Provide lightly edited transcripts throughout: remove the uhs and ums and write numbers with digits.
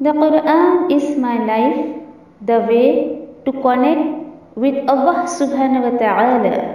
The Quran is my life, the way to connect with Allah subhanahu wa ta'ala.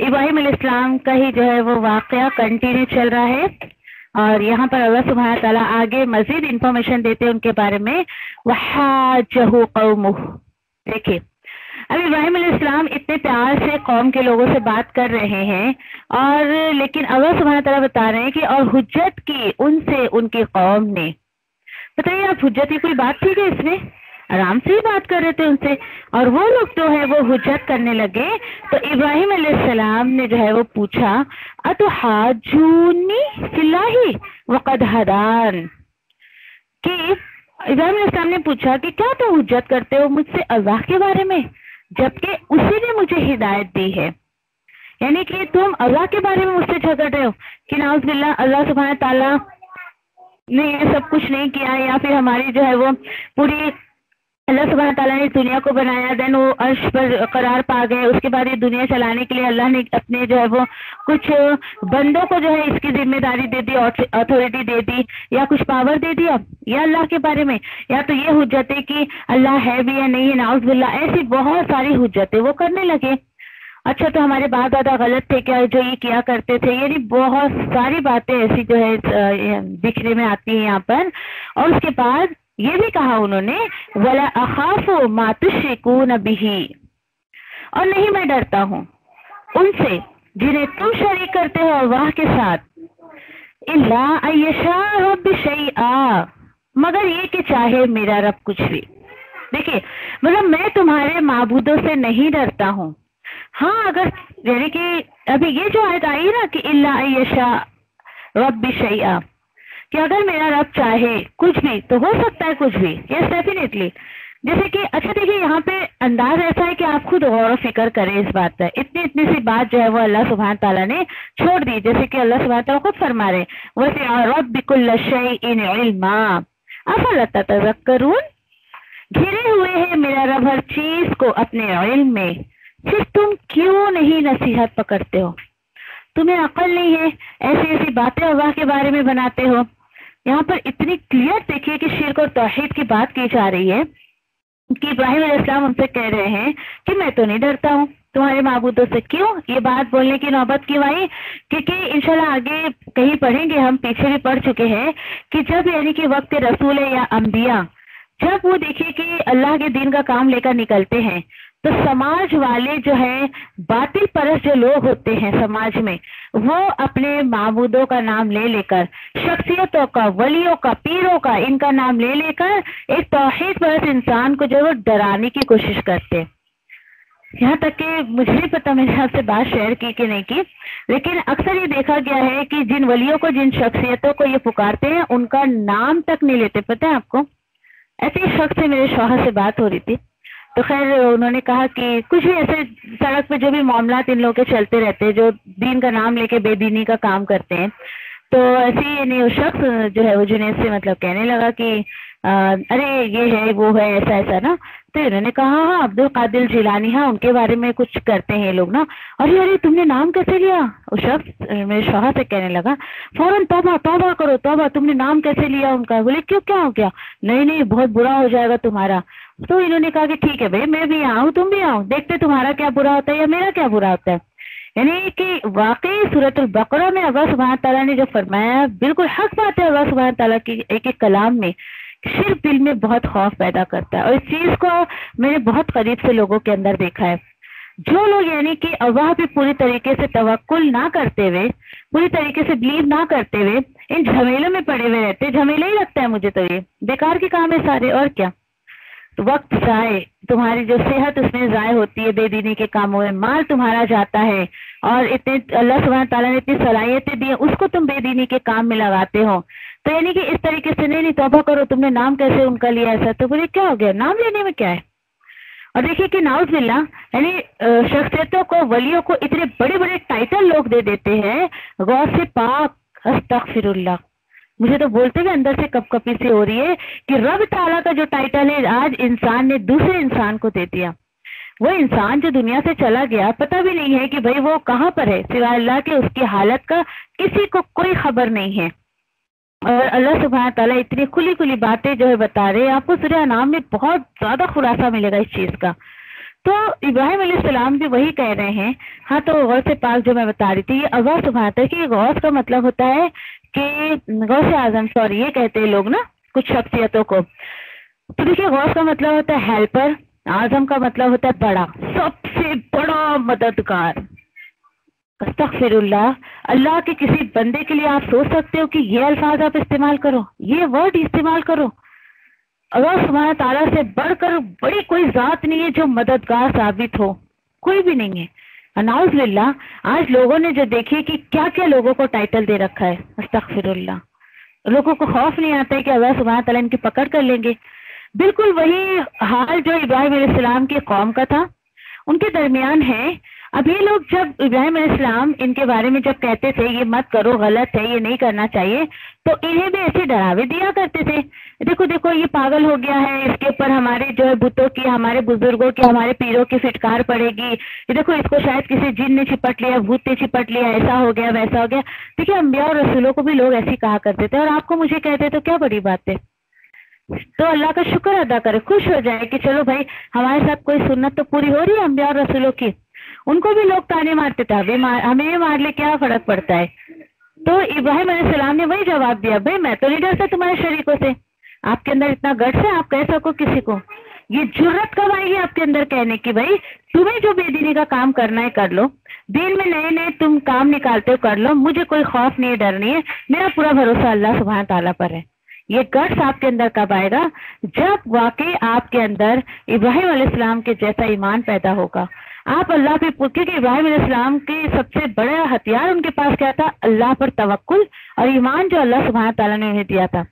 ابراہیم علیہ السلام کا ہی جو ہے وہ واقعہ کنٹینیو چل رہا ہے، اور یہاں پر اللہ سبحانہ تعالیٰ آگے مزید انفارمیشن دیتے ہیں ان کے بارے میں. وَحَاجَّهُ قَوْمُهُ. دیکھیے اب ابراہیم علیہ السلام اتنے پیار سے قوم کے لوگوں سے بات کر رہے ہیں، اور لیکن اللہ سبحانہ تعالیٰ بتا رہے ہیں کہ اور حجت کی ان سے ان کی قوم نے. بتائیے آپ، حجت کی کوئی بات تھی کہ اس میں؟ آرام سے ہی بات کر رہے تھے ان سے، اور وہ لوگ جو ہے وہ حجت کرنے لگے. تو ابراہیم علیہ السلام نے جو ہے وہ پوچھا اتحاجونی فی اللہ وقد ہدان، کہ ابراہیم علیہ السلام نے پوچھا کہ کیا تم حجت کرتے ہو مجھ سے اللہ کے بارے میں جبکہ اسی نے مجھے ہدایت دی ہے. یعنی کہ تم اللہ کے بارے میں مجھ سے جھگڑ رہے ہو کہ نعوذ باللہ اللہ سبحانہ تعالیٰ نے یہ سب کچھ نہیں کیا، یا پھر ہماری جو ہے وہ پوری اللہ سبحانہ تعالیٰ نے دنیا کو بنایا، دین وہ عرش پر قرار پا گئے، اس کے بعد یہ دنیا چلانے کے لیے اللہ نے اپنے جو ہے وہ کچھ بندوں کو جو ہے اس کی ذمہ داری دے دی، اتھارٹی دے دی، یا کچھ پاور دے دیا، یا اللہ کے بارے میں، یا تو یہ حجتیں کہ اللہ ہے بھی یا نہیں ہے، نعوذ باللہ ایسی بہت ساری حجتیں وہ کرنے لگے. اچھا تو ہمارے باپ دادا غلط تھے کیا جو یہ کیا کرتے تھے؟ یعنی بہت ساری باتیں ایسی جو ہے دکھنے میں آتی ہیں یہاں پر. اور اس کے بعد یہ بھی کہا انہوں نے وَلَا أَخَافُ مَا تُشْرِكُونَ بِهِ، اور نہیں میں ڈرتا ہوں ان سے جنہیں تم شریک کرتے ہو اللہ کے ساتھ، إِلَّا أَن يَشَاءَ رَبِّ شَيْئًا، مگر یہ کہ چاہے میرا رب کچھ بھی. دیکھیے مطلب میں تمہارے معبودوں سے نہیں ڈرتا ہوں. ہاں اگر یعنی کہ ابھی یہ جو آیت آئی نا کہ إِلَّا أَن يَشَاءَ رَبِّ شَيْئًا، کہ اگر میرا رب چاہے کچھ بھی تو ہو سکتا ہے کچھ بھی، یس ڈیفینیٹلی. جیسے کہ اچھا دیکھیے یہاں پہ انداز ایسا ہے کہ آپ خود غور و فکر کریں اس بات پر. اتنی سی بات جو ہے وہ اللہ سبحانہ تعالیٰ نے چھوڑ دی، جیسے کہ اللہ سبحانہ تعالیٰ خود فرما رہے وَسِعَ رَبِّ كُلَّ شَيْءٍ عِلْمًا أَفَلَا تَتَذَكَّرُونَ، گھرے ہوئے ہیں میرا رب ہر چیز کو اپنے علم میں، پھر تم کیوں نہیں نصیحت پکڑتے ہو؟ تمہیں عقل نہیں ہے، ایسی ایسی باتیں اللہ کے بارے میں بناتے ہو. یہاں پر اتنی کلیئر دیکھیے کہ شرک اور توحید کی بات کی جا رہی ہے کہ ابراہیم علیہ السلام ان سے کہہ رہے ہیں کہ میں تو نہیں ڈرتا ہوں تمہارے معبودوں سے. کیوں یہ بات بولنے کی نوبت کیوں آئی؟ کیونکہ انشاءاللہ آگے کہیں پڑھیں گے، ہم پیچھے بھی پڑھ چکے ہیں کہ جب یعنی کہ وقت رسول یا انبیاء جب وہ دیکھیے کہ اللہ کے دین کا کام لے کر نکلتے ہیں تو سماج والے جو ہیں باطل پرست جو لوگ ہوتے ہیں سماج میں، وہ اپنے معبودوں کا نام لے لے کر، شخصیتوں کا، ولیوں کا، پیروں کا، ان کا نام لے لے کر ایک توحید پرست انسان کو جو ہے وہ ڈرانے کی کوشش کرتے. یہاں تک کہ مجھے نہیں پتا میں نے آپ سے بات شیئر کی کہ نہیں کی، لیکن اکثر یہ دیکھا گیا ہے کہ جن ولیوں کو، جن شخصیتوں کو یہ پکارتے ہیں ان کا نام تک نہیں لیتے. پتہ ہے آپ کو، ایسے ہی شخص سے میرے شوہر سے بات ہو رہی تھی تو خیر انہوں نے کہا کہ کچھ بھی ایسے سڑک پہ جو بھی معاملات ان لوگوں کے چلتے رہتے ہیں جو دین کا نام لے کے بے دینی کا کام کرتے ہیں، تو ایسے ہی یعنی وہ شخص جو ہے وہ جنید سے مطلب کہنے لگا کہ ارے یہ ہے وہ ہے ایسا ایسا نا. تو انہوں نے کہا ہاں عبد القادر جیلانی، ہاں ان کے بارے میں کچھ کرتے ہیں لوگ نا. ارے تم نے نام کیسے لیا؟ وہ شخص میرے شوہر سے کہنے لگا فوراً توبہ توبہ کرو توبہ، تم نے نام کیسے لیا ان کا؟ بولے کیوں کیا ہو گیا؟ نہیں بہت برا ہو جائے گا تمہارا. تو انہوں نے کہا کہ ٹھیک ہے بھائی میں بھی آؤں تم بھی آؤ، دیکھتے تمہارا کیا برا ہوتا ہے یا میرا کیا برا ہوتا ہے. یعنی کہ واقعی سورۃ البقرہ میں اللہ سبحانہ تعالیٰ نے جو فرمایا بالکل حق بات ہے. اللہ سبحانہ تعالیٰ کی ایک کلام میں شرک دل میں بہت خوف پیدا کرتا ہے، اور اس چیز کو میں نے بہت قریب سے لوگوں کے اندر دیکھا ہے. جو لوگ یعنی کہ اللہ پہ پوری طریقے سے توکل نہ کرتے ہوئے، پوری طریقے سے بلیو نہ کرتے ہوئے ان جھمیلوں میں پڑے ہوئے رہتے، جھمیلا ہی لگتا ہے مجھے تو یہ بیکار کے کام ہے سارے. اور کیا وقت ضائع، تمہاری جو صحت اس میں ضائع ہوتی ہے بے دینی کے کاموں میں، مال تمہارا جاتا ہے، اور اتنے اللہ سبحانہ تعالیٰ نے اتنی صلاحیتیں دی ہیں اس کو تم بے دینی کے کام میں لگاتے ہو. تو یعنی کہ اس طریقے سے نہیں توبہ کرو، تم نے نام کیسے ان کا لیا ایسا؟ تو بولے کیا ہو گیا، نام لینے میں کیا ہے؟ اور دیکھیے کہ نعوذ باللہ یعنی شخصیتوں کو، ولیوں کو اتنے بڑے بڑے ٹائٹل لوگ دے دیتے ہیں. غوث پاک، استغفر اللہ، مجھے تو بولتے ہوئے اندر سے کپ کپی سی ہو رہی ہے کہ رب تعالیٰ کا جو ٹائٹل ہے آج انسان نے دوسرے انسان کو دے دیا. وہ انسان جو دنیا سے چلا گیا پتہ بھی نہیں ہے کہ بھئی وہ کہاں پر ہے، سوائے اللہ کے اس کی حالت کا کسی کو کوئی خبر نہیں ہے. اور اللہ سبحانہ تعالیٰ اتنی کھلی کھلی باتیں جو ہے بتا رہے ہیں. آپ کو سورہ انعام میں بہت زیادہ خلاصہ ملے گا اس چیز کا. تو ابراہیم علیہ السلام بھی وہی کہہ رہے ہیں. ہاں تو غوث پاک جو میں بتا رہی تھی، یہ اللہ سبحانہ ہے کہ غوث کا مطلب ہوتا ہے کہ غوث اعظم، سوری یہ کہتے ہیں لوگ نا کچھ شخصیتوں کو. تو دیکھیے غوث کا مطلب ہوتا ہے ہیلپر، اعظم کا مطلب ہوتا ہے بڑا، سب سے بڑا مددگار. استغفر اللہ. اللہ کے کسی بندے کے لیے آپ سوچ سکتے ہو کہ یہ الفاظ آپ استعمال کرو، یہ ورڈ استعمال کرو؟ اللہ سبحانہ تعالیٰ سے بڑھ کر بڑی کوئی ذات نہیں ہے جو مددگار ثابت ہو، کوئی بھی نہیں ہے. نعوذ باللہ. آج لوگوں نے جو دیکھیے کہ کیا کیا لوگوں کو ٹائٹل دے رکھا ہے. استغفر اللہ. لوگوں کو خوف نہیں آتا ہے کہ اللہ سبحانہ تعالیٰ ان کی پکڑ کر لیں گے. بالکل وہی حال جو ابراہیم علیہ السلام کی قوم کا تھا ان کے درمیان ہے. اب یہ لوگ جب ابراہیم علیہ السلام ان کے بارے میں جب کہتے تھے یہ مت کرو، غلط ہے، یہ نہیں کرنا چاہیے، تو انہیں بھی ایسے ڈراوے دیا کرتے تھے. دیکھو دیکھو یہ پاگل ہو گیا ہے، اس کے اوپر ہمارے جو ہے بتوں کی، ہمارے بزرگوں کی، ہمارے پیروں کی فٹکار پڑے گی. یہ دیکھو اس کو شاید کسی جن نے چپٹ لیا، بھوت نے چپٹ لیا، ایسا ہو گیا ویسا ہو گیا. دیکھیے انبیاء اور رسولوں کو بھی لوگ ایسے کہا کرتے تھے، اور آپ کو مجھے کہتے تو کیا بڑی بات ہے. تو اللہ کا شکر ادا کرے، خوش ہو جائے کہ چلو بھائی ہمارے ساتھ کوئی سنت تو پوری ہو رہی ہے انبیاء اور رسولوں کی. ان کو بھی لوگ تانے مارتے تھے، ہمیں یہ مار لے کیا فرق پڑتا ہے. تو ابراہیم علیہ السلام نے وہی جواب دیا، بھائی میں تو نہیں ڈرتا تمہارے شریکوں سے. آپ کے اندر اتنا گٹس ہے آپ کہہ سکو کسی کو؟ یہ جرت کب آئی ہے آپ کے اندر کہنے کی بھائی تمہیں جو بے دینی کا کام کرنا ہے کر لو، دین میں نئے نئے تم کام نکالتے ہو کر لو، مجھے کوئی خوف نہیں ہے، ڈر نہیں ہے، میرا پورا بھروسہ اللہ سبحانہ تعالیٰ پر ہے. یہ گٹس آپ کے اندر کب آئے گا؟ جب واقعی آپ کے اندر ابراہیم علیہ السلام کے جیسا ایمان پیدا ہوگا. آپ اللہ پہ، کیونکہ ابراہیم علیہ السلام کے سب سے بڑا ہتھیار ان کے پاس کیا تھا؟ اللہ پر توکل اور ایمان جو اللہ سبحانہ تعالیٰ نے انہیں دیا تھا.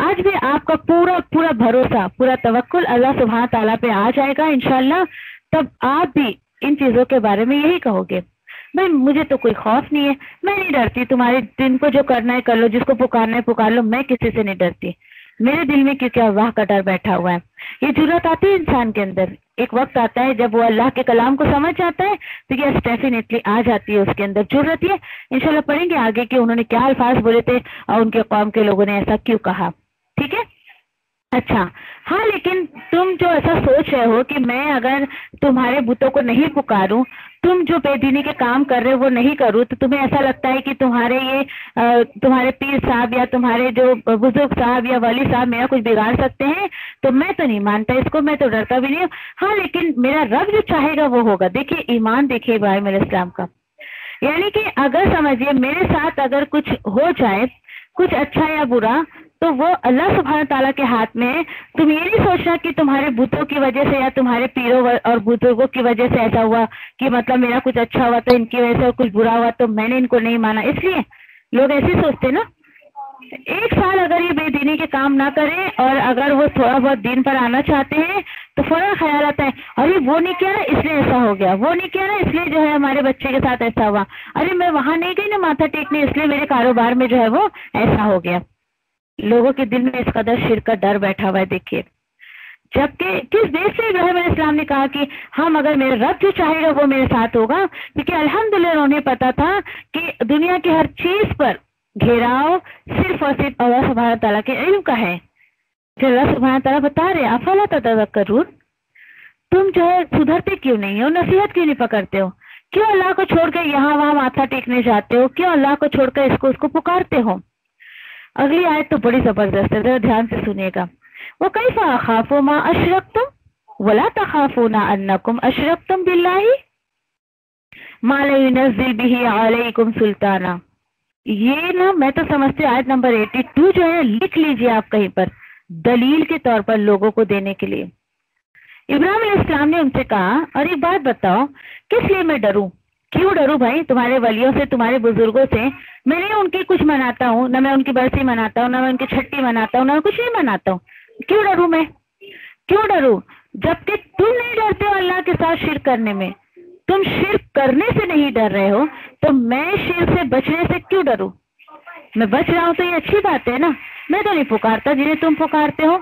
آج بھی آپ کا پورا پورا بھروسہ، پورا توکل اللہ سبحانہ تعالیٰ پہ آ جائے گا انشاءاللہ. تب آپ بھی ان چیزوں کے بارے میں یہی کہو گے، بھائی مجھے تو کوئی خوف نہیں ہے، میں نہیں ڈرتی، تمہارے دن کو جو کرنا ہے کر لو، جس کو پکارنا ہے پکار لو، میں کسی سے نہیں ڈرتی. میرے دل میں کیونکہ اللہ کا ڈر بیٹھا ہوا ہے. یہ جرات آتی ہے انسان کے اندر. ایک وقت آتا ہے جب وہ اللہ کے کلام کو سمجھ جاتا ہے تو یہ ڈیفینیٹلی آ جاتی ہے اس کے اندر جرات. ہے انشاءاللہ پڑھیں گے آگے کہ انہوں نے کیا الفاظ بولے تھے اور ان کے قوم کے لوگوں نے ایسا کیوں کہا. ٹھیک ہے. اچھا ہاں، لیکن تم جو ایسا سوچ رہے ہو کہ میں اگر تمہارے بتوں کو نہیں پکاروں، تم جو بے دینی کے کام کر رہے ہو وہ نہیں کروں، تو تمہیں ایسا لگتا ہے کہ تمہارے پیر صاحب یا تمہارے جو بزرگ صاحب یا ولی صاحب میرا کچھ بگاڑ سکتے ہیں، تو میں تو نہیں مانتا اس کو، میں تو ڈرتا بھی نہیں ہوں. ہاں لیکن میرا رب جو چاہے گا وہ ہوگا. دیکھیے ایمان دیکھیے ابراہیم علیہ السلام کا، یعنی کہ اگر سمجھیے میرے ساتھ اگر کچھ ہو جائے، کچھ اچھا یا برا، تو وہ اللہ سبحانہ تعالیٰ کے ہاتھ میں ہے. تم یہ نہیں سوچنا کہ تمہارے بتوں کی وجہ سے یا تمہارے پیروں اور بزرگوں کی وجہ سے ایسا ہوا کہ مطلب میرا کچھ اچھا ہوا تو ان کی وجہ سے کچھ برا ہوا تو میں نے ان کو نہیں مانا. اس لیے لوگ ایسے سوچتے نا. ایک سال اگر یہ بے دینی کے کام نہ کریں اور اگر وہ تھوڑا بہت دین پر آنا چاہتے ہیں تو فوراً خیال آتا ہے ارے وہ نہیں کیا نا اس لیے ایسا ہو گیا، وہ نہیں کیا نا اس لیے جو ہے ہمارے بچے کے ساتھ ایسا ہوا، ارے میں وہاں نہیں گئی نا ماتھا ٹیکنے اس لیے میرے کاروبار میں جو ہے وہ ایسا ہو گیا. لوگوں کے دل میں اس قدر شرک کا ڈر بیٹھا ہوا ہے. دیکھیے جبکہ کس دیش سے ابراہیم علیہ السلام نے کہا کہ ہم اگر میرے رب جو چاہے گا وہ میرے ساتھ ہوگا، کیونکہ الحمدللہ انہیں پتا تھا کہ دنیا کی ہر چیز پر گھیراؤ صرف اور صرف اللہ سبحانہ تعالیٰ کے علم کا ہے. جو اللہ سبحانہ تعالیٰ بتا رہے افلا تتذکرون، تم جو ہے سدھرتے کیوں نہیں ہو، نصیحت کیوں نہیں پکڑتے ہو، کیوں اللہ کو چھوڑ کے یہاں وہاں ماتھا ٹیکنے جاتے ہو، کیوں اللہ کو چھوڑ کر اس کو پکارتے ہو. اگلی آیت تو بڑی زبردست ہے، ذرا دھیان سے سنیے گا. وَكَيْفَ أَخَافُ مَا أَشْرَكْتُمْ وَلَا تَخَافُونَ أَنَّكُمْ أَشْرَكْتُمْ بِاللَّهِ مَا لَا يُنَزِّلُ بِهِ عَلَيْكُمْ سُلْطَانًا. یہ نا میں تو سمجھتے آیت نمبر 82 جو ہے لکھ لیجئے آپ کہیں پر، دلیل کے طور پر لوگوں کو دینے کے لیے. ابراہیم علیہ السلام نے ان سے کہا اور ایک بات بتاؤ، کس لیے میں ڈروں؟ کیوں ڈروں بھائی؟ تمہارے ولیوں سے، تمہارے بزرگوں سے میں نہیں ان کی کچھ مناتا ہوں، نہ میں ان کی برسی مناتا ہوں، نہ میں ان کی چھٹی مناتا ہوں، نہ کچھ نہیں مناتا ہوں. کیوں ڈروں میں؟ کیوں ڈروں؟ جبکہ تم نہیں ڈرتے ہو اللہ کے ساتھ شرک کرنے میں، تم شرک کرنے سے نہیں ڈر رہے ہو، تو میں شرک سے بچنے سے کیوں ڈروں؟ میں بچ رہا ہوں تو یہ اچھی بات ہے نا. میں تو نہیں پکارتا جنہیں تم پکارتے ہو،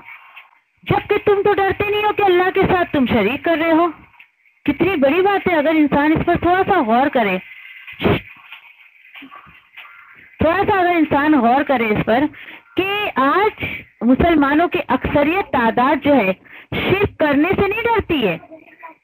جبکہ تم تو ڈرتے نہیں ہو کہ اللہ کے ساتھ تم شریک کر رہے ہو. کتنی بڑی بات ہے اگر انسان اس پر تھوڑا سا غور کرے، اگر انسان غور کرے اس پر کہ آج مسلمانوں کی اکثریت تعداد جو ہے شرک کرنے سے نہیں ڈرتی ہے،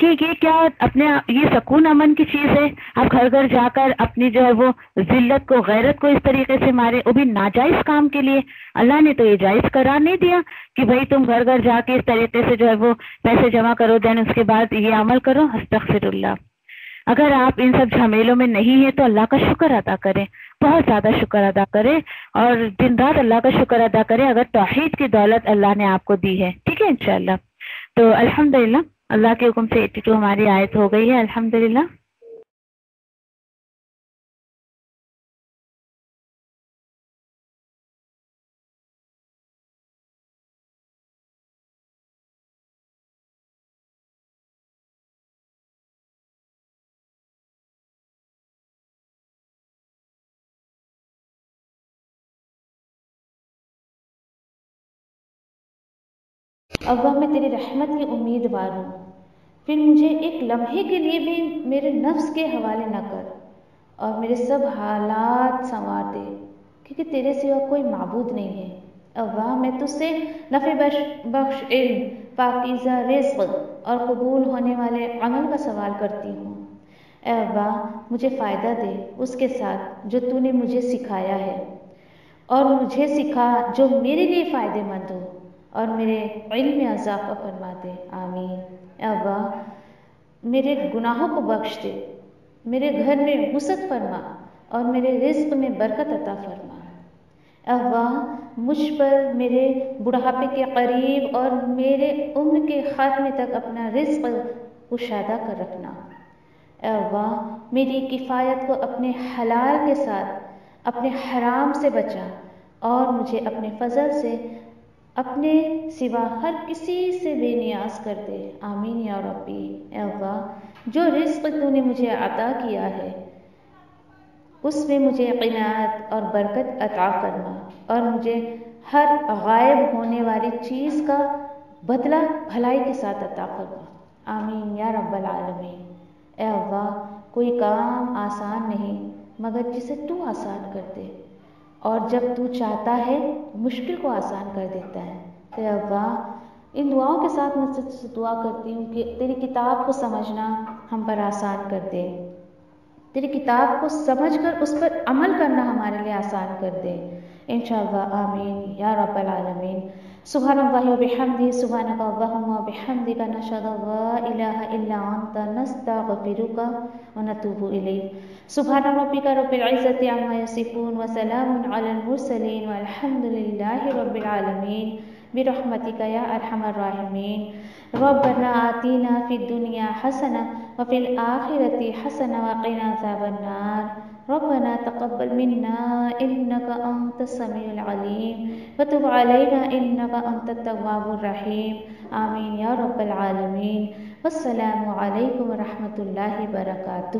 کہ یہ کیا اپنے یہ سکون امن کی چیز ہے؟ آپ گھر گھر جا کر اپنی جو ہے وہ ذلت کو، غیرت کو اس طریقے سے مارے، وہ بھی ناجائز کام کے لیے۔ اللہ نے تو یہ جائز قرار نہیں دیا کہ بھئی تم گھر گھر جا کے اس طریقے سے جو ہے وہ پیسے جمع کرو، دین اس کے بعد یہ عمل کرو۔ استغفر اللہ۔ اگر آپ ان سب جھمیلوں میں نہیں ہیں تو اللہ کا شکر ادا کریں، بہت زیادہ شکر ادا کریں، اور دن رات اللہ کا شکر ادا کریں اگر توحید کی دولت اللہ نے آپ کو دی ہے، ٹھیک ہے انشاءاللہ۔ تو الحمدللہ اللہ کے حکم سے 82 ہماری آیت ہو گئی ہے، الحمدللہ۔ ابا میں تیری رحمت کی امیدوار ہوں، پھر مجھے ایک لمحے کے لیے بھی میرے نفس کے حوالے نہ کر اور میرے سب حالات سنوار دے، کیونکہ تیرے سوا کوئی معبود نہیں ہے۔ ابا میں تجھ سے نفع بخش علم، پاکیزہ رزق اور قبول ہونے والے عمل کا سوال کرتی ہوں۔ اے ابا مجھے فائدہ دے اس کے ساتھ جو تو نے مجھے سکھایا ہے، اور مجھے سکھا جو میرے لیے فائدہ مند ہو، اور میرے علم میں اضافہ فرما دے، آمین۔ اے ابا میرے گناہوں کو بخش دے، میرے گھر میں وسعت فرما اور میرے رزق میں برکت عطا فرما۔ اے ابا مجھ پر میرے بڑھاپے کے قریب اور میرے عمر کے خاتمے تک اپنا رزق کشادہ کر رکھنا۔ اے ابا میری کفایت کو اپنے حلال کے ساتھ اپنے حرام سے بچا، اور مجھے اپنے فضل سے اپنے سوا ہر کسی سے بے نیاز کر دے، آمین یا ربی۔ اے ابا جو رزق تو نے مجھے عطا کیا ہے اس میں مجھے قناعت اور برکت عطا فرما، اور مجھے ہر غائب ہونے والی چیز کا بدلہ بھلائی کے ساتھ عطا فرما، آمین یا رب العالمین۔ اے ابا کوئی کام آسان نہیں مگر جسے تو آسان کر دے، اور جب تو چاہتا ہے مشکل کو آسان کر دیتا ہے۔ اے ابا ان دعاؤں کے ساتھ میں تجھ سے دعا کرتی ہوں کہ تیری کتاب کو سمجھنا ہم پر آسان کر دے، تیری کتاب کو سمجھ کر اس پر عمل کرنا ہمارے لیے آسان کر دے، انشاءاللہ آمین یا رب العالمین۔ سبحان اللہ و بحمدہ، سبحانک اللہم و بحمدک، نشہد ان لا الہ الا انت، نستغفرک و نتوب الیک۔ سبحان ربک رب العزۃ عما یصفون وسلام علی المرسلین والحمد للہ رب العالمین، برحمتک یا ارحم الراحمین۔ ربنا آتینا فی الدنیا حسنہ وفی الآخرۃ حسنہ وقنا عذاب النار۔ ربنا تقبل منا انک انت السمیع العلیم وتب علینا انک انت التواب الرحیم، آمین یا رب العالمین۔ والسلام علیکم ورحمۃ اللہ وبرکاتہ۔